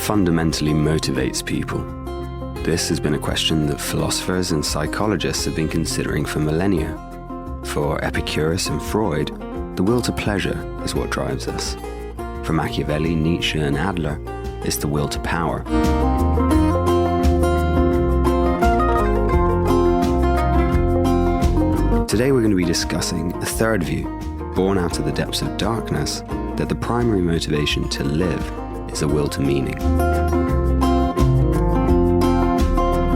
fundamentally motivates people? This has been a question that philosophers and psychologists have been considering for millennia. For Epicurus and Freud, the will to pleasure is what drives us. For Machiavelli, Nietzsche, and Adler, it's the will to power. Today we're going to be discussing a third view, born out of the depths of darkness, that the primary motivation to live is a will to meaning.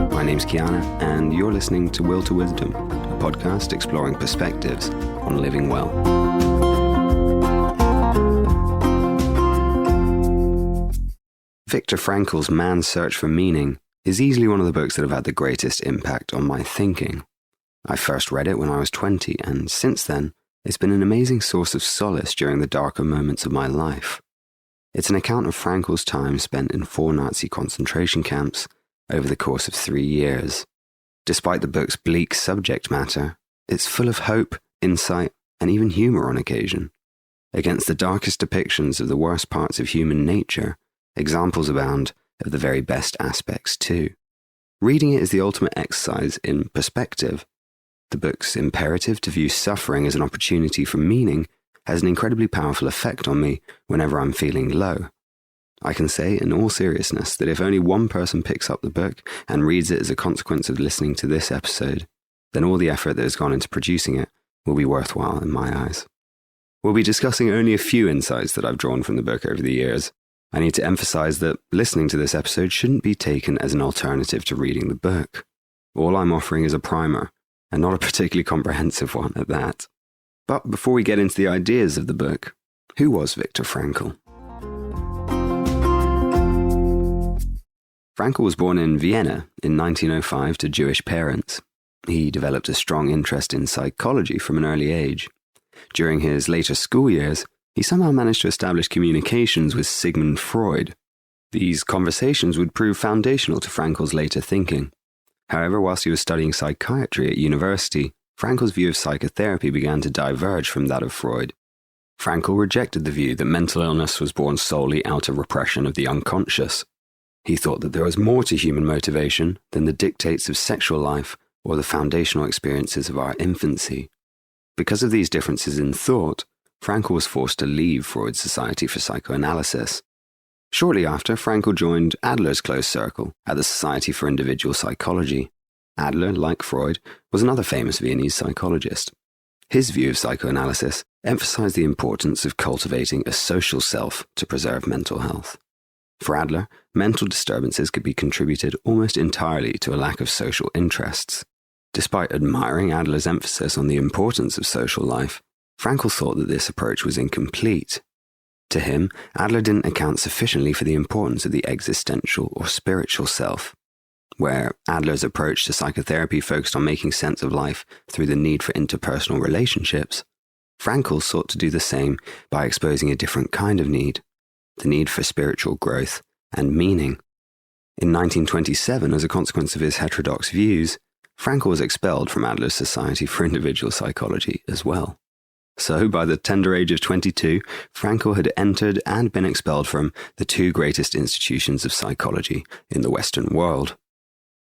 My name's Kiana, and you're listening to Will to Wisdom, a podcast exploring perspectives on living well. Viktor Frankl's Man's Search for Meaning is easily one of the books that have had the greatest impact on my thinking. I first read it when I was 20, and since then, it's been an amazing source of solace during the darker moments of my life. It's an account of Frankl's time spent in 4 Nazi concentration camps over the course of 3 years. Despite the book's bleak subject matter, it's full of hope, insight, and even humour on occasion. Against the darkest depictions of the worst parts of human nature, examples abound of the very best aspects too. Reading it is the ultimate exercise in perspective. The book's imperative to view suffering as an opportunity for meaning has an incredibly powerful effect on me whenever I'm feeling low. I can say in all seriousness that if only one person picks up the book and reads it as a consequence of listening to this episode, then all the effort that has gone into producing it will be worthwhile in my eyes. We'll be discussing only a few insights that I've drawn from the book over the years. I need to emphasize that listening to this episode shouldn't be taken as an alternative to reading the book. All I'm offering is a primer, and not a particularly comprehensive one at that. But before we get into the ideas of the book, who was Viktor Frankl? Frankl was born in Vienna in 1905 to Jewish parents. He developed a strong interest in psychology from an early age. During his later school years, he somehow managed to establish communications with Sigmund Freud. These conversations would prove foundational to Frankl's later thinking. However, whilst he was studying psychiatry at university, Frankl's view of psychotherapy began to diverge from that of Freud. Frankl rejected the view that mental illness was born solely out of repression of the unconscious. He thought that there was more to human motivation than the dictates of sexual life or the foundational experiences of our infancy. Because of these differences in thought, Frankl was forced to leave Freud's Society for Psychoanalysis. Shortly after, Frankl joined Adler's close circle at the Society for Individual Psychology. Adler, like Freud, was another famous Viennese psychologist. His view of psychoanalysis emphasized the importance of cultivating a social self to preserve mental health. For Adler, mental disturbances could be contributed almost entirely to a lack of social interests. Despite admiring Adler's emphasis on the importance of social life, Frankl thought that this approach was incomplete. To him, Adler didn't account sufficiently for the importance of the existential or spiritual self. Where Adler's approach to psychotherapy focused on making sense of life through the need for interpersonal relationships, Frankl sought to do the same by exposing a different kind of need, the need for spiritual growth and meaning. In 1927, as a consequence of his heterodox views, Frankl was expelled from Adler's Society for Individual Psychology as well. So, by the tender age of 22, Frankl had entered and been expelled from the 2 greatest institutions of psychology in the Western world.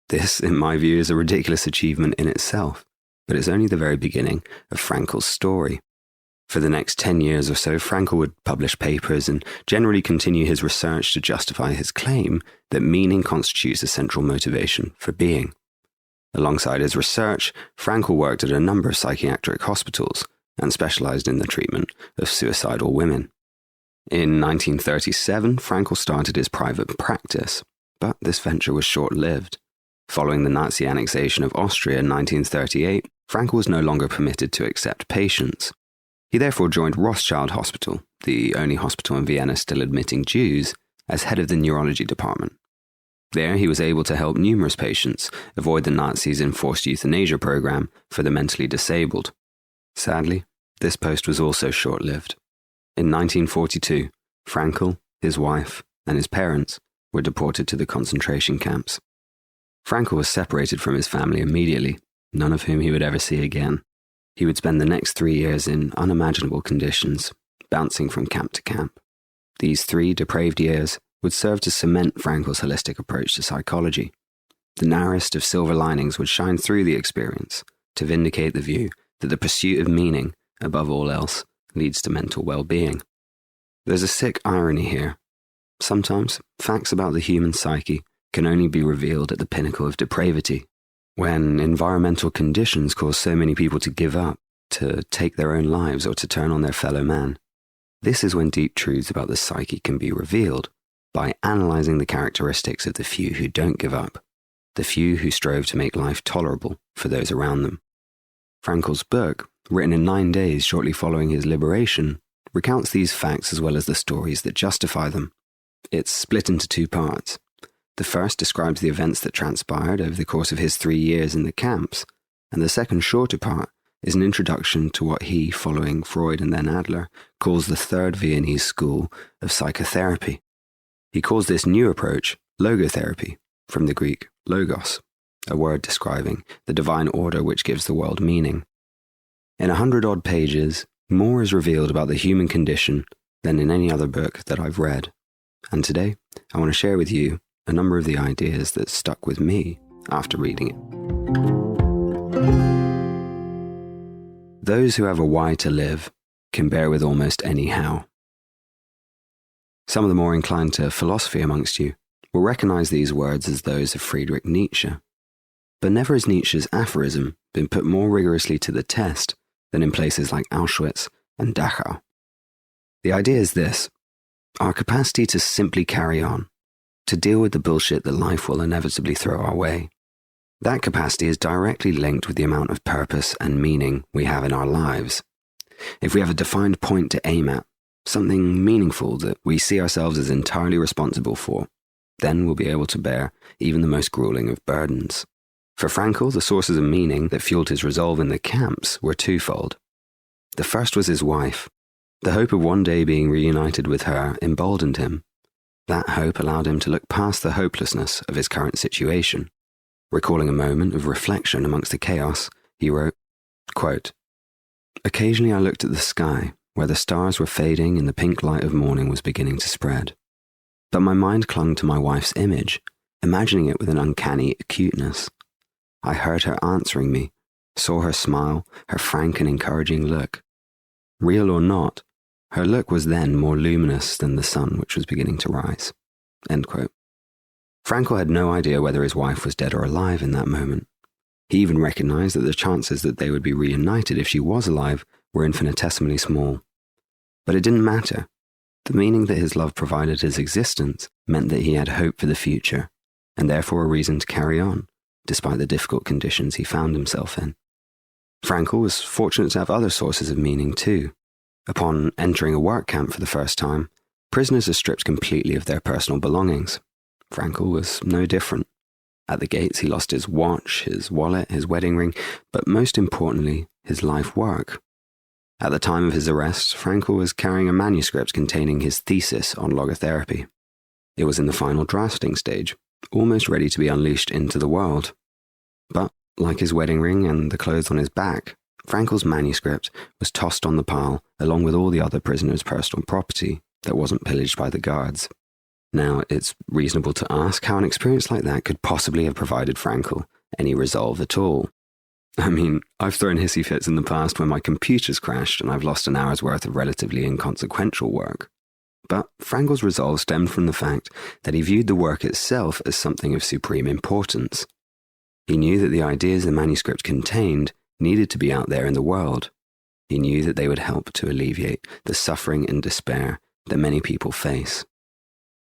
This, in my view, is a ridiculous achievement in itself, but it's only the very beginning of Frankl's story. For the next 10 years or so, Frankl would publish papers and generally continue his research to justify his claim that meaning constitutes a central motivation for being. Alongside his research, Frankl worked at a number of psychiatric hospitals and specialized in the treatment of suicidal women. In 1937, Frankl started his private practice, but this venture was short-lived. Following the Nazi annexation of Austria in 1938, Frankl was no longer permitted to accept patients. He therefore joined Rothschild Hospital, the only hospital in Vienna still admitting Jews, as head of the neurology department. There, he was able to help numerous patients avoid the Nazis' enforced euthanasia program for the mentally disabled. Sadly, this post was also short-lived. In 1942, Frankl, his wife, and his parents were deported to the concentration camps. Frankl was separated from his family immediately, none of whom he would ever see again. He would spend the next 3 years in unimaginable conditions, bouncing from camp to camp. These 3 depraved years would serve to cement Frankl's holistic approach to psychology. The narrowest of silver linings would shine through the experience to vindicate the view that the pursuit of meaning, above all else, leads to mental well-being. There's a sick irony here. Sometimes, facts about the human psyche can only be revealed at the pinnacle of depravity, when environmental conditions cause so many people to give up, to take their own lives, or to turn on their fellow man. This is when deep truths about the psyche can be revealed by analysing the characteristics of the few who don't give up, the few who strove to make life tolerable for those around them. Frankl's book, written in 9 days shortly following his liberation, recounts these facts as well as the stories that justify them. It's split into 2 parts. The first describes the events that transpired over the course of his 3 years in the camps, and the second shorter part is an introduction to what he, following Freud and then Adler, calls the third Viennese school of psychotherapy. He calls this new approach logotherapy, from the Greek logos, a word describing the divine order which gives the world meaning. In 100-odd pages, more is revealed about the human condition than in any other book that I've read. And today, I want to share with you a number of the ideas that stuck with me after reading it. Those who have a why to live can bear with almost any how. Some of the more inclined to philosophy amongst you will recognize these words as those of Friedrich Nietzsche. But never has Nietzsche's aphorism been put more rigorously to the test than in places like Auschwitz and Dachau. The idea is this: our capacity to simply carry on, to deal with the bullshit that life will inevitably throw our way. That capacity is directly linked with the amount of purpose and meaning we have in our lives. If we have a defined point to aim at, something meaningful that we see ourselves as entirely responsible for, then we'll be able to bear even the most grueling of burdens. For Frankl, the sources of meaning that fueled his resolve in the camps were twofold. The first was his wife. The hope of one day being reunited with her emboldened him. That hope allowed him to look past the hopelessness of his current situation. Recalling a moment of reflection amongst the chaos, he wrote, quote, "Occasionally I looked at the sky, where the stars were fading and the pink light of morning was beginning to spread. But my mind clung to my wife's image, imagining it with an uncanny acuteness. I heard her answering me, saw her smile, her frank and encouraging look. Real or not, her look was then more luminous than the sun which was beginning to rise." End quote. Frankl had no idea whether his wife was dead or alive in that moment. He even recognized that the chances that they would be reunited if she was alive were infinitesimally small. But it didn't matter. The meaning that his love provided his existence meant that he had hope for the future, and therefore a reason to carry on, despite the difficult conditions he found himself in. Frankl was fortunate to have other sources of meaning too. Upon entering a work camp for the first time, prisoners are stripped completely of their personal belongings. Frankl was no different. At the gates he lost his watch, his wallet, his wedding ring, but most importantly, his life work. At the time of his arrest, Frankl was carrying a manuscript containing his thesis on logotherapy. It was in the final drafting stage, almost ready to be unleashed into the world. But, like his wedding ring and the clothes on his back, Frankl's manuscript was tossed on the pile along with all the other prisoners' personal property that wasn't pillaged by the guards. Now, it's reasonable to ask how an experience like that could possibly have provided Frankl any resolve at all. I mean, I've thrown hissy fits in the past when my computer's crashed and I've lost an hour's worth of relatively inconsequential work. But Frankl's resolve stemmed from the fact that he viewed the work itself as something of supreme importance. He knew that the ideas the manuscript contained needed to be out there in the world. He knew that they would help to alleviate the suffering and despair that many people face.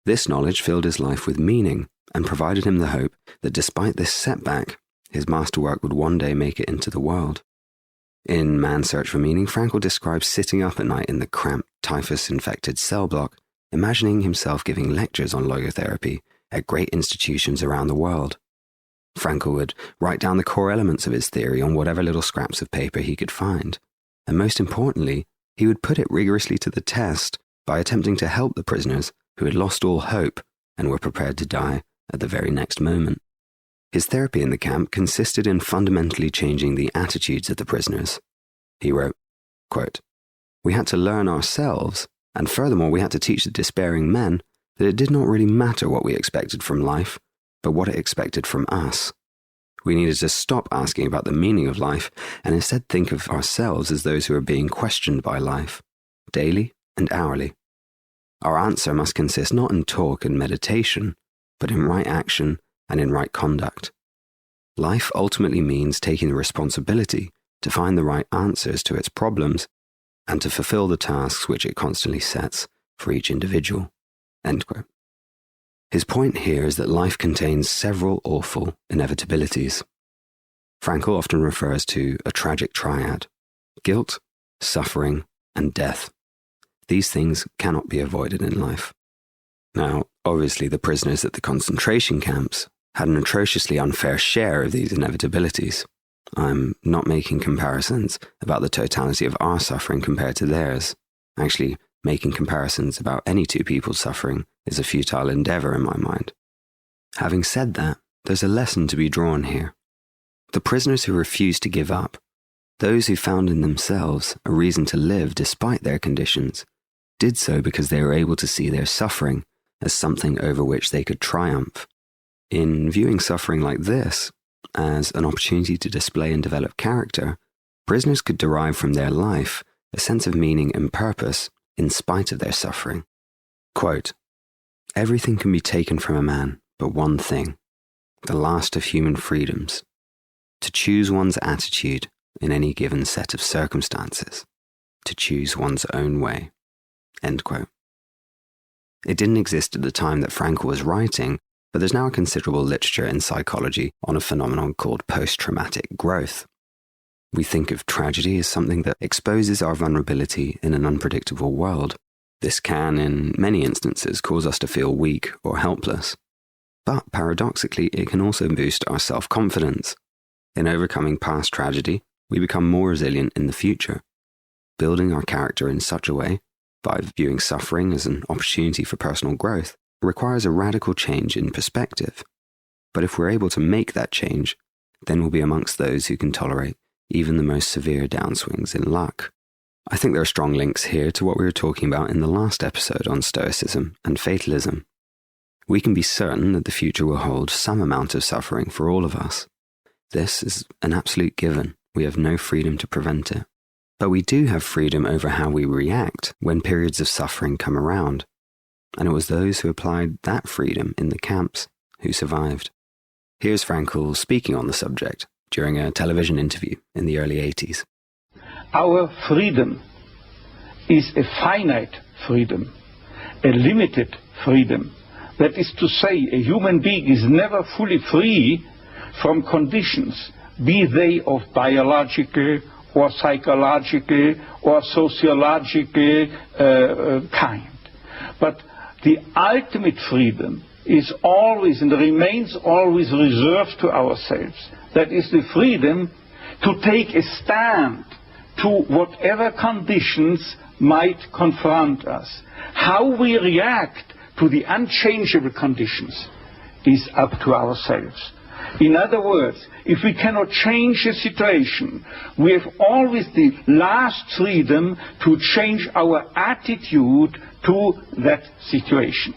This knowledge filled his life with meaning and provided him the hope that despite this setback, his masterwork would one day make it into the world. In Man's Search for Meaning, Frankl describes sitting up at night in the cramped, typhus-infected cell block, imagining himself giving lectures on logotherapy at great institutions around the world. Frankl would write down the core elements of his theory on whatever little scraps of paper he could find, and most importantly, he would put it rigorously to the test by attempting to help the prisoners who had lost all hope and were prepared to die at the very next moment. His therapy in the camp consisted in fundamentally changing the attitudes of the prisoners. He wrote, quote, "We had to learn ourselves, and furthermore we had to teach the despairing men that it did not really matter what we expected from life, but what it expected from us. We needed to stop asking about the meaning of life and instead think of ourselves as those who are being questioned by life, daily and hourly. Our answer must consist not in talk and meditation, but in right action and in right conduct. Life ultimately means taking the responsibility to find the right answers to its problems and to fulfill the tasks which it constantly sets for each individual." End quote. His point here is that life contains several awful inevitabilities. Frankl often refers to a tragic triad: guilt, suffering, and death. These things cannot be avoided in life. Now, obviously, the prisoners at the concentration camps had an atrociously unfair share of these inevitabilities. I'm not making comparisons about the totality of our suffering compared to theirs. Actually, making comparisons about any two people's suffering is a futile endeavour in my mind. Having said that, there's a lesson to be drawn here. The prisoners who refused to give up, those who found in themselves a reason to live despite their conditions, did so because they were able to see their suffering as something over which they could triumph. In viewing suffering like this, as an opportunity to display and develop character, prisoners could derive from their life a sense of meaning and purpose in spite of their suffering. Quote, "Everything can be taken from a man but one thing, the last of human freedoms, to choose one's attitude in any given set of circumstances, to choose one's own way." End quote. It didn't exist at the time that Frankl was writing, but there's now a considerable literature in psychology on a phenomenon called post-traumatic growth. We think of tragedy as something that exposes our vulnerability in an unpredictable world. This can, in many instances, cause us to feel weak or helpless. But paradoxically, it can also boost our self-confidence. In overcoming past tragedy, we become more resilient in the future. Building our character in such a way, by viewing suffering as an opportunity for personal growth, requires a radical change in perspective. But if we're able to make that change, then we'll be amongst those who can tolerate even the most severe downswings in luck. I think there are strong links here to what we were talking about in the last episode on Stoicism and fatalism. We can be certain that the future will hold some amount of suffering for all of us. This is an absolute given. We have no freedom to prevent it. But we do have freedom over how we react when periods of suffering come around. And it was those who applied that freedom in the camps who survived. Here's Frankl speaking on the subject during a television interview in the early 80s. Our freedom is a finite freedom, a limited freedom. That is to say, a human being is never fully free from conditions, be they of biological or psychological or sociological kind. But the ultimate freedom is always and remains always reserved to ourselves. That is the freedom to take a stand to whatever conditions might confront us. How we react to the unchangeable conditions is up to ourselves. In other words, if we cannot change a situation, we have always the last freedom to change our attitude to that situation.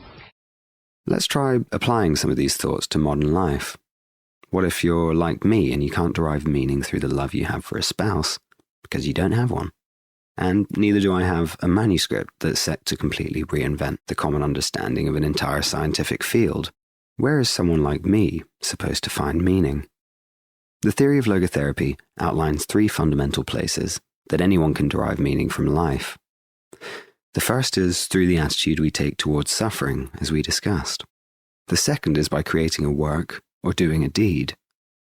Let's try applying some of these thoughts to modern life. What if you're like me and you can't derive meaning through the love you have for a spouse because you don't have one? And neither do I have a manuscript that's set to completely reinvent the common understanding of an entire scientific field. Where is someone like me supposed to find meaning? The theory of logotherapy outlines 3 fundamental places that anyone can derive meaning from life. The first is through the attitude we take towards suffering, as we discussed. The second is by creating a work or doing a deed.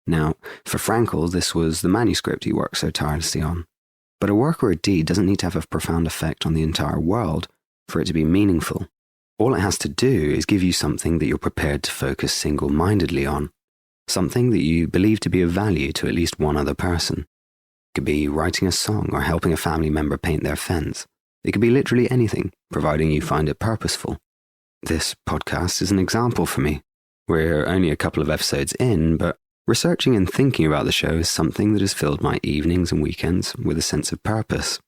Now, for Frankl, this was the manuscript he worked so tirelessly on. But a work or a deed doesn't need to have a profound effect on the entire world for it to be meaningful. All it has to do is give you something that you're prepared to focus single-mindedly on, something that you believe to be of value to at least one other person. It could be writing a song or helping a family member paint their fence. It could be literally anything, providing you find it purposeful. This podcast is an example for me. We're only a couple of episodes in, but researching and thinking about the show is something that has filled my evenings and weekends with a sense of purpose.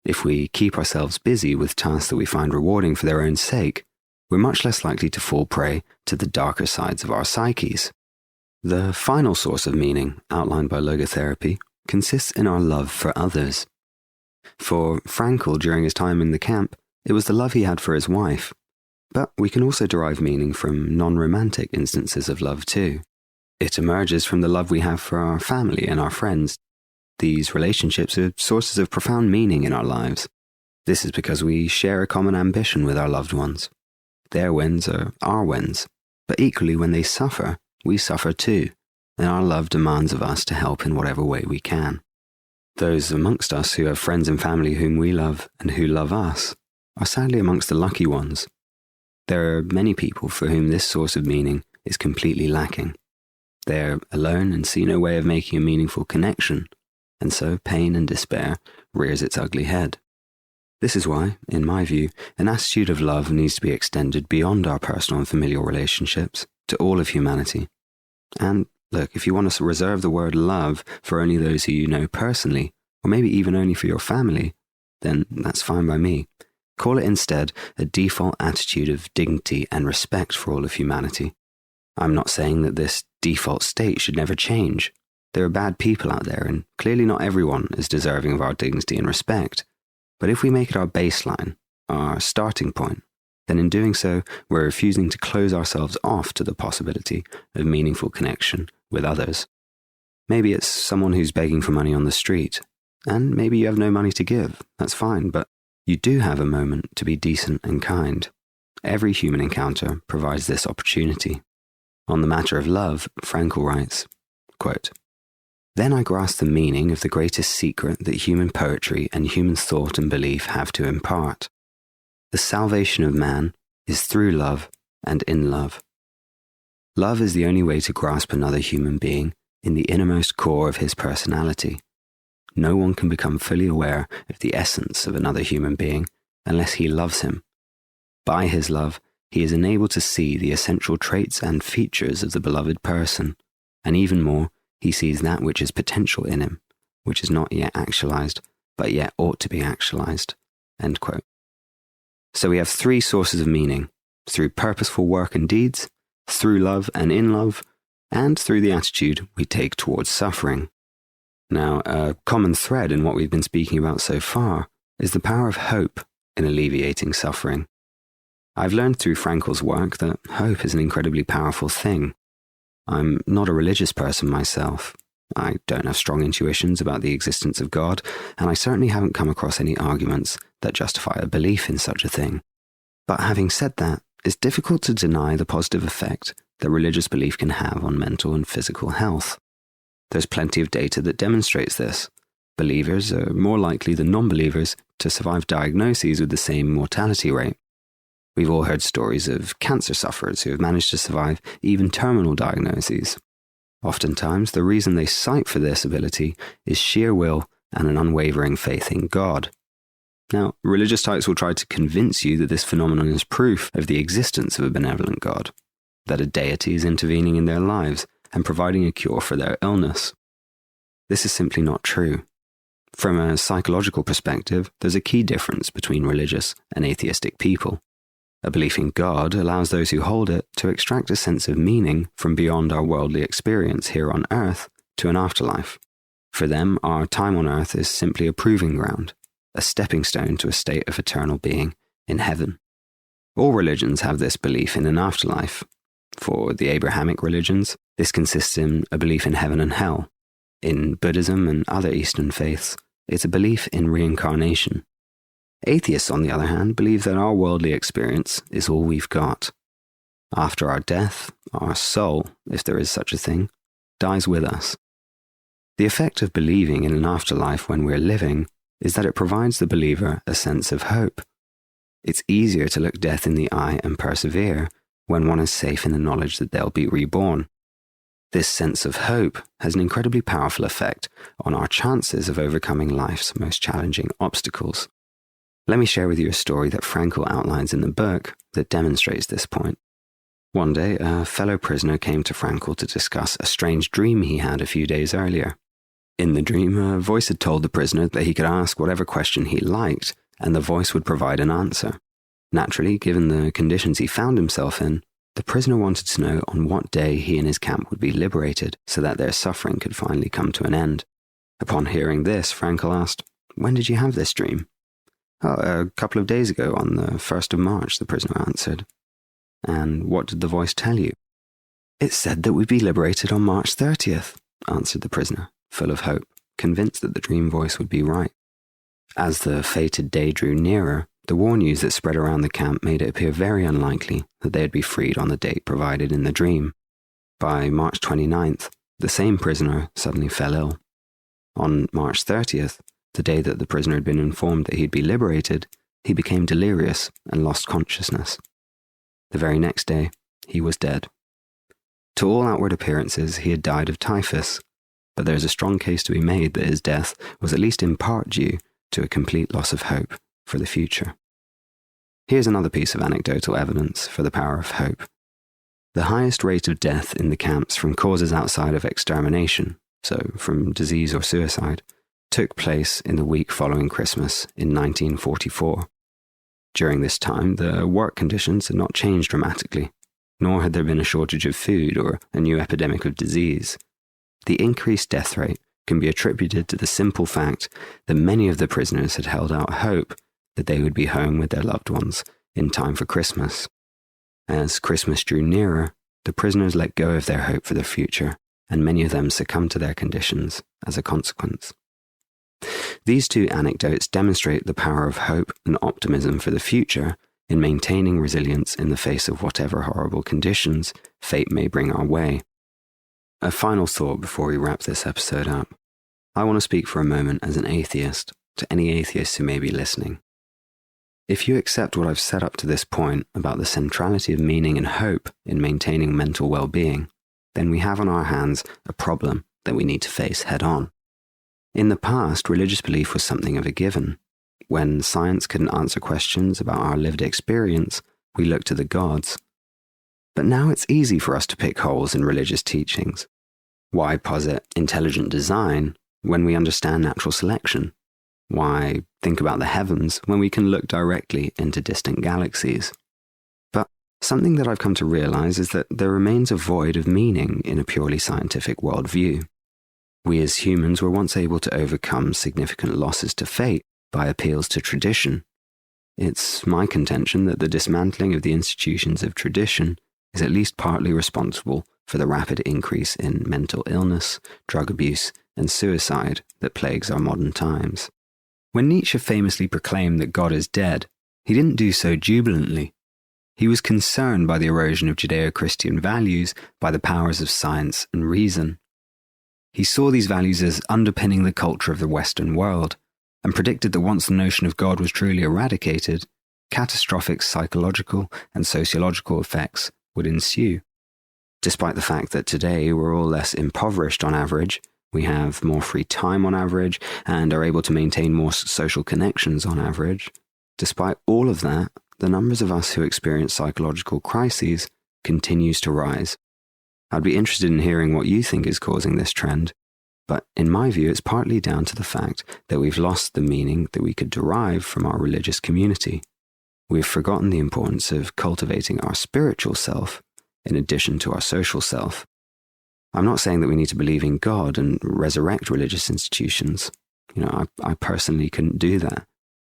If we keep ourselves busy with tasks that we find rewarding for their own sake, we're much less likely to fall prey to the darker sides of our psyches. The final source of meaning, outlined by logotherapy, consists in our love for others. For Frankl, during his time in the camp, it was the love he had for his wife. But we can also derive meaning from non-romantic instances of love too. It emerges from the love we have for our family and our friends. These relationships are sources of profound meaning in our lives. This is because we share a common ambition with our loved ones. Their wins are our wins, but equally when they suffer, we suffer too, and our love demands of us to help in whatever way we can. Those amongst us who have friends and family whom we love and who love us are sadly amongst the lucky ones. There are many people for whom this source of meaning is completely lacking. They're alone and see no way of making a meaningful connection, and so pain and despair rears its ugly head. This is why, in my view, an attitude of love needs to be extended beyond our personal and familial relationships to all of humanity. And look, if you want to reserve the word love for only those who you know personally, or maybe even only for your family, then that's fine by me. Call it instead a default attitude of dignity and respect for all of humanity. I'm not saying that this default state should never change. There are bad people out there, and clearly not everyone is deserving of our dignity and respect. But if we make it our baseline, our starting point, then in doing so, we're refusing to close ourselves off to the possibility of meaningful connection with others. Maybe it's someone who's begging for money on the street, and maybe you have no money to give. That's fine, but you do have a moment to be decent and kind. Every human encounter provides this opportunity. On the matter of love, Frankl writes, quote, "Then I grasped the meaning of the greatest secret that human poetry and human thought and belief have to impart. The salvation of man is through love and in love. Love is the only way to grasp another human being in the innermost core of his personality. No one can become fully aware of the essence of another human being unless he loves him. By his love, he is enabled to see the essential traits and features of the beloved person, and even more, he sees that which is potential in him, which is not yet actualized, but yet ought to be actualized." End quote. So we have three sources of meaning: through purposeful work and deeds, through love and in love, and through the attitude we take towards suffering. Now, a common thread in what we've been speaking about so far is the power of hope in alleviating suffering. I've learned through Frankl's work that hope is an incredibly powerful thing. I'm not a religious person myself. I don't have strong intuitions about the existence of God, and I certainly haven't come across any arguments that justify a belief in such a thing. But having said that, it's difficult to deny the positive effect that religious belief can have on mental and physical health. There's plenty of data that demonstrates this. Believers are more likely than non-believers to survive diagnoses with the same mortality rate. We've all heard stories of cancer sufferers who have managed to survive even terminal diagnoses. Oftentimes, the reason they cite for this ability is sheer will and an unwavering faith in God. Now, religious types will try to convince you that this phenomenon is proof of the existence of a benevolent God, that a deity is intervening in their lives and providing a cure for their illness. This is simply not true. From a psychological perspective, there's a key difference between religious and atheistic people. A belief in God allows those who hold it to extract a sense of meaning from beyond our worldly experience here on earth to an afterlife. For them, our time on earth is simply a proving ground, a stepping stone to a state of eternal being in heaven. All religions have this belief in an afterlife. For the Abrahamic religions, this consists in a belief in heaven and hell. In Buddhism and other Eastern faiths, it's a belief in reincarnation. Atheists, on the other hand, believe that our worldly experience is all we've got. After our death, our soul, if there is such a thing, dies with us. The effect of believing in an afterlife when we're living is that it provides the believer a sense of hope. It's easier to look death in the eye and persevere when one is safe in the knowledge that they'll be reborn. This sense of hope has an incredibly powerful effect on our chances of overcoming life's most challenging obstacles. Let me share with you a story that Frankl outlines in the book that demonstrates this point. One day, a fellow prisoner came to Frankl to discuss a strange dream he had a few days earlier. In the dream, a voice had told the prisoner that he could ask whatever question he liked, and the voice would provide an answer. Naturally, given the conditions he found himself in, the prisoner wanted to know on what day he and his camp would be liberated so that their suffering could finally come to an end. Upon hearing this, Frankl asked, "When did you have this dream?" "Oh, a couple of days ago, on the 1st of March, the prisoner answered. "And what did the voice tell you?" "It said that we'd be liberated on March 30th, answered the prisoner, full of hope, convinced that the dream voice would be right. As the fated day drew nearer, the war news that spread around the camp made it appear very unlikely that they'd be freed on the date provided in the dream. By March 29th, the same prisoner suddenly fell ill. On March 30th, the day that the prisoner had been informed that he'd be liberated, he became delirious and lost consciousness. The very next day, he was dead. To all outward appearances, he had died of typhus, but there is a strong case to be made that his death was at least in part due to a complete loss of hope for the future. Here's another piece of anecdotal evidence for the power of hope. The highest rate of death in the camps from causes outside of extermination, so from disease or suicide, took place in the week following Christmas in 1944. During this time, the work conditions had not changed dramatically, nor had there been a shortage of food or a new epidemic of disease. The increased death rate can be attributed to the simple fact that many of the prisoners had held out hope that they would be home with their loved ones in time for Christmas. As Christmas drew nearer, the prisoners let go of their hope for the future, and many of them succumbed to their conditions as a consequence. These two anecdotes demonstrate the power of hope and optimism for the future in maintaining resilience in the face of whatever horrible conditions fate may bring our way. A final thought before we wrap this episode up. I want to speak for a moment as an atheist to any atheists who may be listening. If you accept what I've said up to this point about the centrality of meaning and hope in maintaining mental well-being, then we have on our hands a problem that we need to face head-on. In the past, religious belief was something of a given. When science couldn't answer questions about our lived experience, we looked to the gods. But now it's easy for us to pick holes in religious teachings. Why posit intelligent design when we understand natural selection? Why think about the heavens when we can look directly into distant galaxies? But something that I've come to realize is that there remains a void of meaning in a purely scientific worldview. We as humans were once able to overcome significant losses to fate by appeals to tradition. It's my contention that the dismantling of the institutions of tradition is at least partly responsible for the rapid increase in mental illness, drug abuse, and suicide that plagues our modern times. When Nietzsche famously proclaimed that God is dead, he didn't do so jubilantly. He was concerned by the erosion of Judeo-Christian values by the powers of science and reason. He saw these values as underpinning the culture of the Western world, and predicted that once the notion of God was truly eradicated, catastrophic psychological and sociological effects would ensue. Despite the fact that today we're all less impoverished on average, we have more free time on average, and are able to maintain more social connections on average, despite all of that, the numbers of us who experience psychological crises continues to rise. I'd be interested in hearing what you think is causing this trend, but in my view it's partly down to the fact that we've lost the meaning that we could derive from our religious community. We've forgotten the importance of cultivating our spiritual self in addition to our social self. I'm not saying that we need to believe in God and resurrect religious institutions. I personally couldn't do that.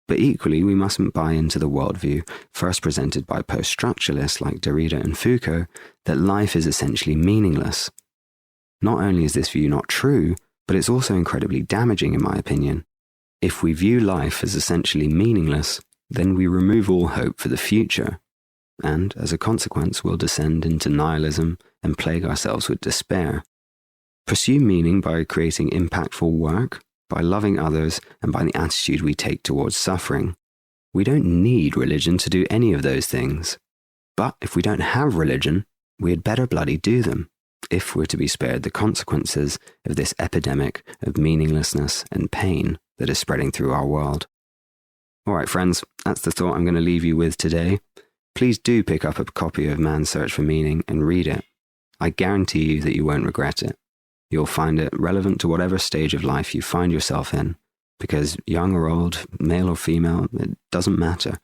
But equally, we mustn't buy into the worldview first presented by post-structuralists like Derrida and Foucault that life is essentially meaningless. Not only is this view not true, but it's also incredibly damaging in my opinion. If we view life as essentially meaningless, then we remove all hope for the future, and as a consequence we'll descend into nihilism and plague ourselves with despair. Pursue meaning by creating impactful work, by loving others, and by the attitude we take towards suffering. We don't need religion to do any of those things. But if we don't have religion, we had better bloody do them, if we're to be spared the consequences of this epidemic of meaninglessness and pain that is spreading through our world. All right, friends, that's the thought I'm going to leave you with today. Please do pick up a copy of Man's Search for Meaning and read it. I guarantee you that you won't regret it. You'll find it relevant to whatever stage of life you find yourself in, because young or old, male or female, it doesn't matter.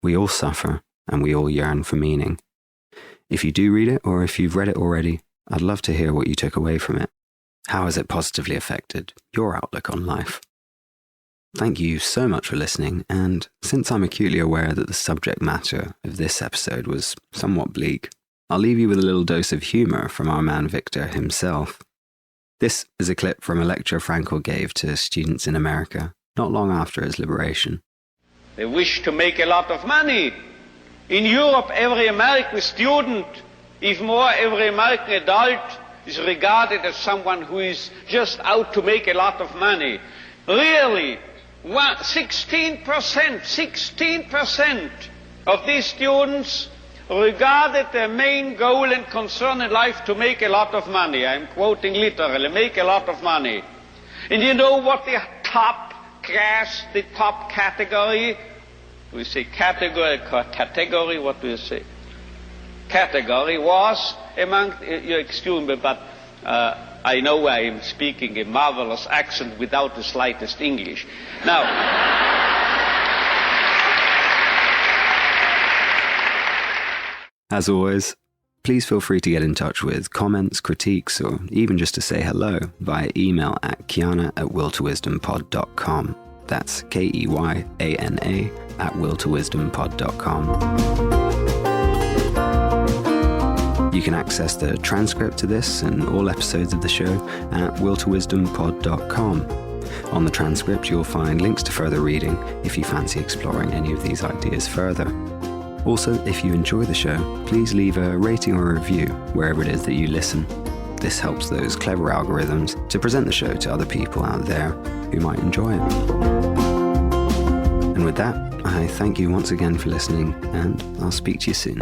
We all suffer, and we all yearn for meaning. If you do read it, or if you've read it already, I'd love to hear what you took away from it. How has it positively affected your outlook on life? Thank you so much for listening, and since I'm acutely aware that the subject matter of this episode was somewhat bleak, I'll leave you with a little dose of humour from our man Viktor himself. This is a clip from a lecture Frankl gave to students in America, not long after his liberation. They wish to make a lot of money. In Europe, every American student, even more every American adult, is regarded as someone who is just out to make a lot of money. Really, 16% of these students regarded their main goal and concern in life to make a lot of money. I'm quoting literally, make a lot of money. And you know what the top class, the top category, we say category, what do you say? Category was among, you excuse me, but I know I am speaking a marvelous accent without the slightest English. Now, as always, please feel free to get in touch with comments, critiques, or even just to say hello via email at kiana@willtowisdompod.com. That's KEYANA @willtowisdompod.com. You can access the transcript to this and all episodes of the show at willtowisdompod.com. On the transcript, you'll find links to further reading if you fancy exploring any of these ideas further. Also, if you enjoy the show, please leave a rating or a review wherever it is that you listen. This helps those clever algorithms to present the show to other people out there who might enjoy it. And with that, I thank you once again for listening, and I'll speak to you soon.